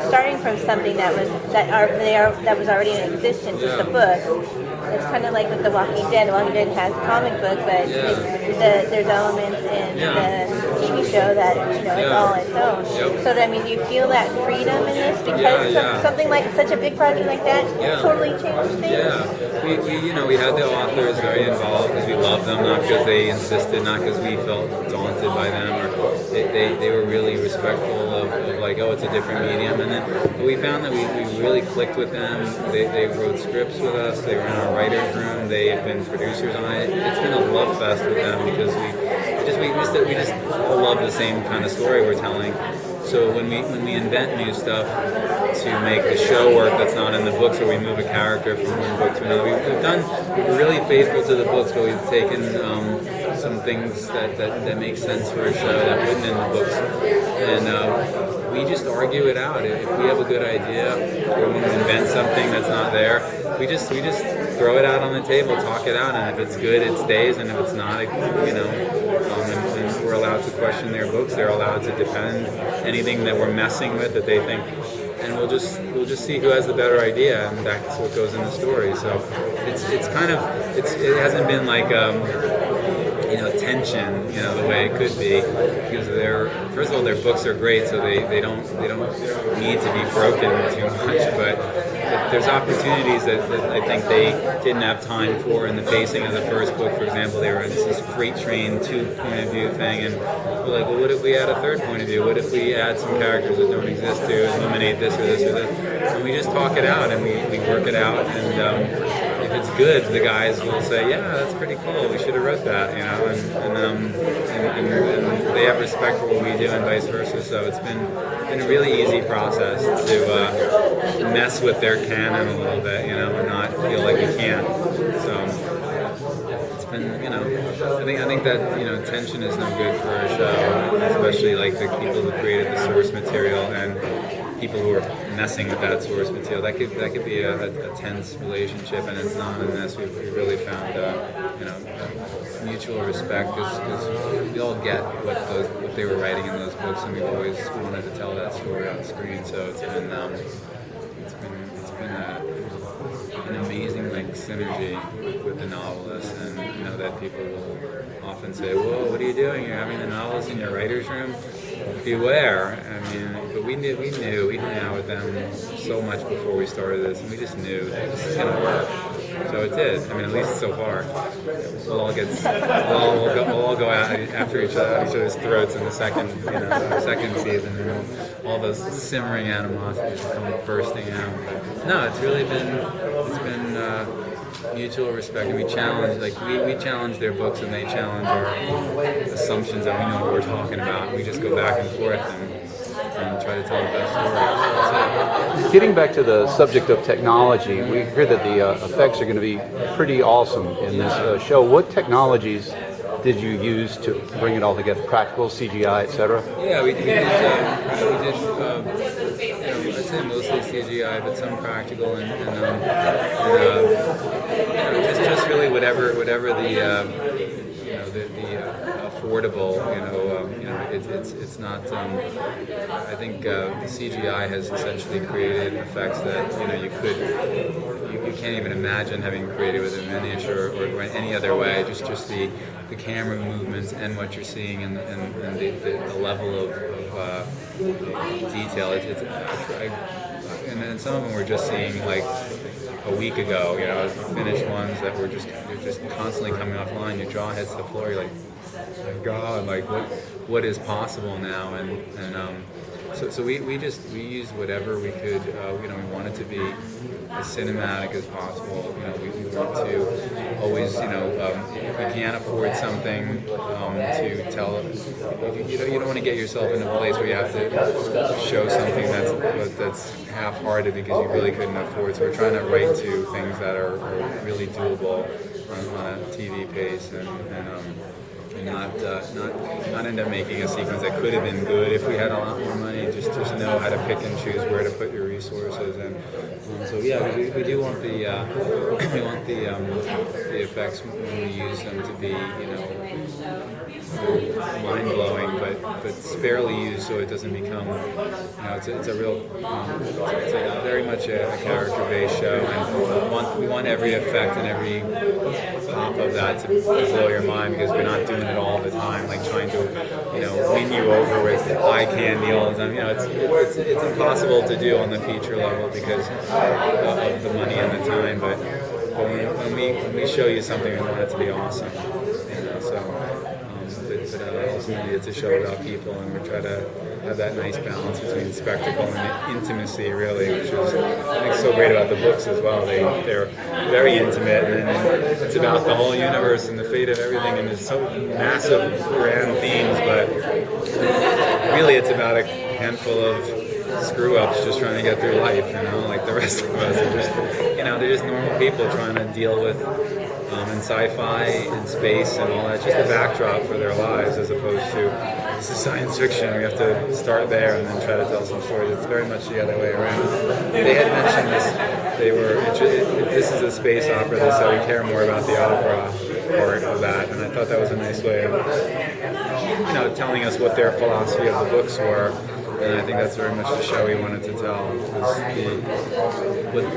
starting from something that was already in existence as the book. It's kind of like with The Walking Dead. The Walking Dead has a comic book, but there's elements in the TV show that it's all its own. So I mean, do you feel that freedom in this because something like such a big project like that totally changed things? Yeah, we had the authors very involved because we loved them, not because they insisted, not because we felt daunted by them, or they were really respectful of like, oh, it's a different medium. And then we found that we really clicked with them. They wrote scripts with us. They were in our writer's room. They have been producers on it. It's been a love fest with them because we just all love the same kind of story we're telling. So when we invent new stuff to make the show work that's not in the books, or we move a character from one book to another, we're really faithful to the books, but we've taken some things that make sense for a show that wouldn't in the books, and we just argue it out. If we have a good idea, or when we invent something that's not there, we just throw it out on the table, talk it out, and if it's good, it stays, and if it's not, and we're allowed to question their books. They're allowed to defend anything that we're messing with that they think, and we'll just see who has the better idea, and that's what goes in the story. So it hasn't been like tension, the way it could be, because first of all, their books are great, so they don't need to be broken too much, but there's opportunities that I think they didn't have time for in the pacing of the first book. For example, they were in this freight train two-point of view thing, and we're like, well, what if we add a third point of view? What if we add some characters that don't exist to illuminate this or this or this? And we just talk it out, and we work it out, and if it's good, the guys will say, yeah, that's pretty cool, we should have wrote that, and they have respect for what we do and vice versa. So it's been a really easy process to mess with their canon a little bit, and not feel like we can't. So it's been, I think that, tension is no good for a show, especially like the people who created the source material and people who are messing with that source material. That could be a tense relationship, and it's not in this. We've really found mutual respect because we all get what they were writing in those books, and we've always wanted to tell that story on screen. So it's been an amazing synergy with the novelist, and that people will often say, "Whoa, what are you doing? You're having the novelist in your writer's room? Beware!" I mean, but we hung out with them so much before we started this, and we just knew this is going to work. So it did. I mean, at least so far. We'll all go out after each other's throats in the second season, and all those simmering animosities come bursting out. But no, it's been mutual respect, and we challenge their books, and they challenge our assumptions that we know what we're talking about. We just go back and forth and try to tell the best story. Getting back to the subject of technology, we hear that the effects are going to be pretty awesome in this show. What technologies did you use to bring it all together? Practical, CGI, etc.? Yeah, we did. I'd say mostly CGI, but some practical, and just really whatever the affordable. It's not. I think the CGI has essentially created effects that you can't even imagine having created with a miniature or any other way. Just the camera movements and what you're seeing and the level of detail. And then some of them we're just seeing like a week ago. Finished ones that were just constantly coming offline. Your jaw hits the floor. You're like, oh my God, like what is possible now? So we used whatever we could. We wanted to be as cinematic as possible. We want to always, if you can't afford something to tell, you don't want to get yourself in a place where you have to show something that's half-hearted because you really couldn't afford. So we're trying to write to things that are really doable on a TV pace, and and not end up making a sequence that could have been good if we had a lot more money. Just know how to pick and choose where to put your resources, and so yeah, we do want the we want the effects when we use them to be mind blowing, but sparely used so it doesn't become it's a real it's very much a character based show, and we want every effect and every pop of that to blow your mind, because we're not doing it all the time, like trying to win you over with eye candy all the time. It's impossible to do on the feature level because of the money and the time, but when we show you something, we want it to be awesome. But ultimately it's a show about people, and we try to have that nice balance between spectacle and intimacy, really, which is I think so great about the books as well. They're very intimate, and it's about the whole universe and the fate of everything, and it's so massive, grand themes, but really it's about a handful of screw-ups just trying to get through life, like the rest of us are just, they're just normal people trying to deal with in sci-fi and space and all that, just the backdrop for their lives, as opposed to this is science fiction, we have to start there and then try to tell some stories. It's very much the other way around. They had mentioned this is a space opera, they said we care more about the opera part of that, and I thought that was a nice way of telling us what their philosophy of the books were. And I think that's very much the show we wanted to tell.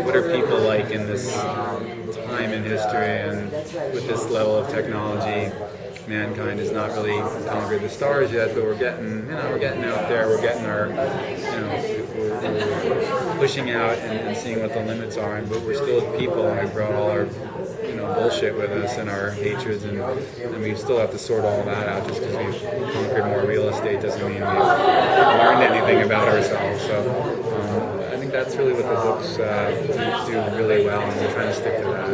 What are people like in this time in history, and with this level of technology? Mankind has not really conquered the stars yet, but we're getting out there. We're getting we're pushing out and seeing what the limits are. But we're still people, and we brought all our bullshit with us and our hatreds, and we still have to sort all that out. Just because we've conquered more real estate doesn't mean we've learned anything about ourselves. So I think that's really what the books do really well, and we're trying to stick to that.